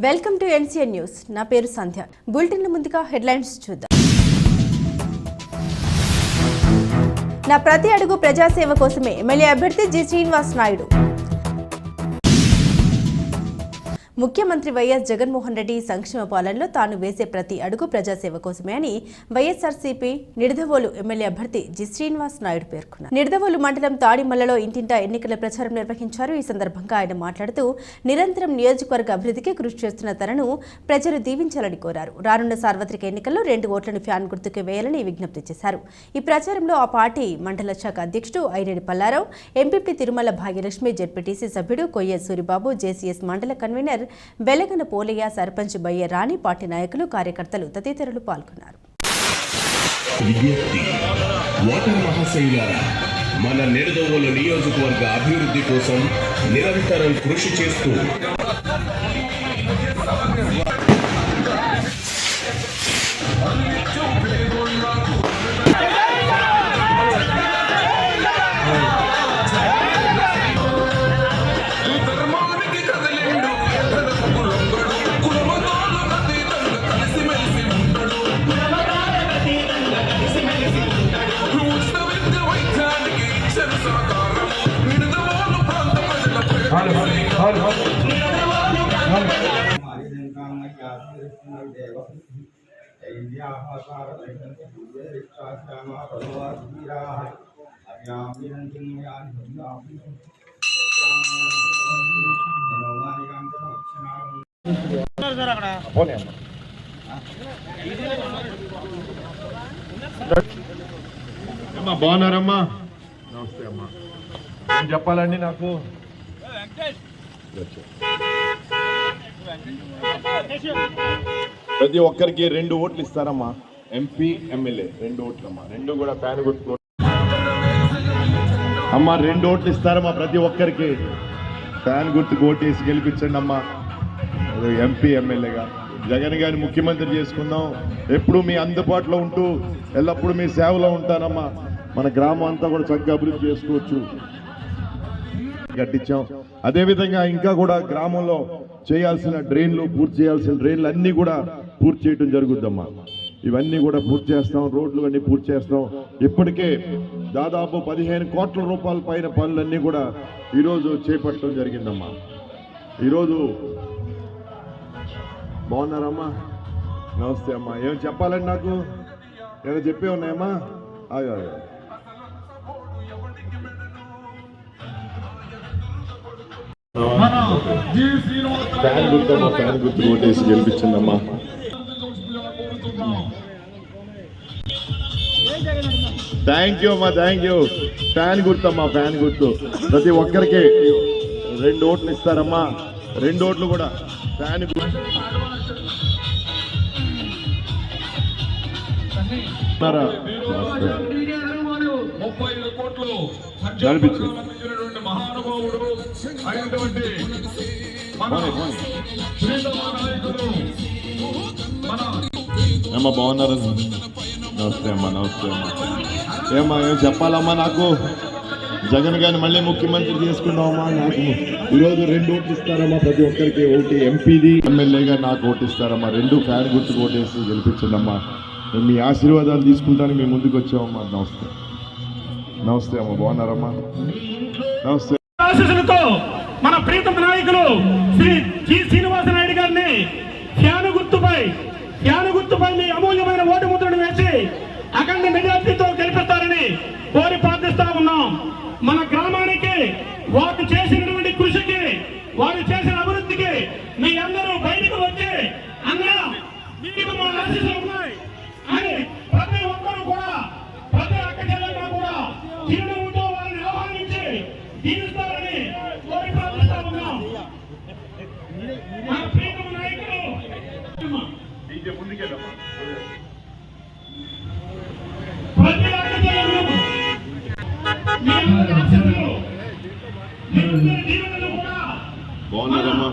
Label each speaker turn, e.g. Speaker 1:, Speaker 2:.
Speaker 1: Welcome to NCN news. నా పేరు సంధ్య. Bulletin ముందుగా హెడ్లైన్స్ చూద్దాం. నా ప్రతి అడుగు ప్రజాసేవ కోసమే ఎమ్మెల్యే అభ్యర్థి జి శ్రీనివాస్ నాయుడు. ముఖ్యమంత్రి వైఎస్ జగన్మోహన్ రెడ్డి సంక్షేమ పాలనలో తాను వేసే ప్రతి అడుగు ప్రజాసేవ కోసమే అని వైఎస్ఆర్సీపీ నిడదవోలు ఎమ్మెల్యే అభ్యర్థి జి శ్రీనివాస్ నాయుడు పేర్కొన్నారు. నిడదవోలు మండలం తాడిమల్లలో ఇంటింటా ఎన్నికల ప్రచారం నిర్వహించారు. ఈ సందర్భంగా ఆయన మాట్లాడుతూ నిరంతరం నియోజకవర్గ అభివృద్ధికి కృషి చేస్తున్న తనను ప్రజలు దీవించాలని కోరారు. రానున్న సార్వత్రిక ఎన్నికల్లో 2 ఓట్లను ఫ్యాన్ గుర్తుకు వేయాలని విజ్ఞప్తి చేశారు. ఈ ప్రచారంలో ఆ పార్టీ మండల శాఖ అధ్యక్షుడు ఐరేడి పల్లారావు, ఎంపీపీ తిరుమల భాగ్యలక్ష్మి, జెడ్పీటీసీ సభ్యుడు కొయ్య సూరిబాబు, జేసీఎస్ మండల కన్వీనర్ వెలగన పోలయ్య, సర్పంచ్ బయ్య రాణి, పార్టీ నాయకులు, కార్యకర్తలు తదితరులు పాల్గొన్నారు.
Speaker 2: మన నిడదవోలు నియోజకవర్గ అభివృద్ధి కోసం నిరంతరం కృషి చేస్తూ
Speaker 3: బాగున్నారమ్మా? నమస్తే అమ్మా. ఏం చెప్పాలండి నాకు? ప్రతి ఒక్కరికి 2 ఓట్లు ఇస్తారమ్మా. MP, MLA 2 ఓట్లమ్మా. 2 కూడా ఫ్యాన్ గుర్తు అమ్మా. 2 ఓట్లు ఇస్తారమ్మా ప్రతి ఒక్కరికి. ఫ్యాన్ గుర్తుకు ఓటేసి గెలిపించండి అమ్మా. ఎంపీ, ఎమ్మెల్యేగా జగన్ గారిని ముఖ్యమంత్రి చేసుకుందాం. ఎప్పుడు మీ అందుబాటులో ఉంటూ ఎల్లప్పుడూ మీ సేవలో ఉంటానమ్మా. మన గ్రామం అంతా కూడా చక్కగా అభివృద్ధి చేసుకోవచ్చు. కట్టించాం. అదేవిధంగా ఇంకా కూడా గ్రామంలో చేయాల్సిన డ్రైన్లు, పూర్తి చేయాల్సిన డ్రైన్లు అన్నీ కూడా పూర్తి చేయడం జరుగుద్దమ్మా. ఇవన్నీ కూడా పూర్తి చేస్తాం. రోడ్లు అన్నీ పూర్తి చేస్తాం. ఇప్పటికే దాదాపు 15 కోట్ల రూపాయల పైన పనులన్నీ కూడా ఈరోజు చేపట్టడం జరిగిందమ్మా. ఈరోజు బాగున్నారమ్మా? నమస్తే అమ్మా. ఏం చెప్పాలండి నాకు? ఏమైనా చెప్పే ఉన్నాయమ్మా? ఫ్యాన్ గుర్తమ్మా. ఫ్యాన్ గుర్తు ఓటేసి గెలిపించిందమ్మా. థ్యాంక్ యూ అమ్మా. Thank you. ఫ్యాన్ గుర్తమ్మా. ఫ్యాన్ గుర్తు ప్రతి ఒక్కరికి 2 ఓట్లు ఇస్తారమ్మా. 2 ఓట్లు కూడా ఫ్యాన్ గుర్తు. ఏమ్మా బాగున్నారు? నమస్తే అమ్మా. నమస్తే అమ్మా. ఏమ్మా ఏం చెప్పాలమ్మా నాకు? జగన్ గారిని మళ్ళీ ముఖ్యమంత్రి చేసుకున్నామమ్మా. నాకు ఈరోజు 2 ఓట్లు ఇస్తారమ్మా ప్రతి ఒక్కరికి. ఒకటి ఎంపీది, ఎమ్మెల్యేగా నాకు ఓటు ఇస్తారమ్మా. 2 ఫ్యాన్ గుర్తుకు ఓటేసి గెలిపించండమ్మా. మీ ఆశీర్వాదాలు తీసుకుంటానికి మేము ముందుకు వచ్చామమ్మా. నమస్తే. నమస్తే అమ్మా. బాగున్నారమ్మా? నమస్తే.
Speaker 4: ఆశీస్సులతో మన ప్రీతమ నాయకులు శ్రీ జి శ్రీనివాస నాయుడు గారిని ఫ్యాన్ గుర్తుపై మీ అమూల్యమైన ఓటు ముద్రను వేసి అఖండ మెజార్టీతో గెలిపిస్తారని కోరి ప్రార్థిస్తా ఉన్నాం. మన గ్రామానికి వారు చేసినటువంటి కృషికి, వారు చేసిన అభివృద్ధికి మీ అందరూ బయటకు వచ్చి అన్నా మీకు మా ఆశీస్సులు ఉన్నాయి అని ప్రతి ఒక్కరూ కూడా, ప్రతి అక్క చెల్లెలు కూడా చిరునవ్వుతో వారిని ఆహ్వానించి దీవిస్తారని కోరి ప్రార్థిస్తా ఉన్నాం. మన ప్రీతమ నాయకులు ప్రతి అక్క చెల్లెలు మీ అందరి ఆశీస్సులు, మీ అందరి దీవెనలు కూడా.
Speaker 3: బాగున్నారమ్మా?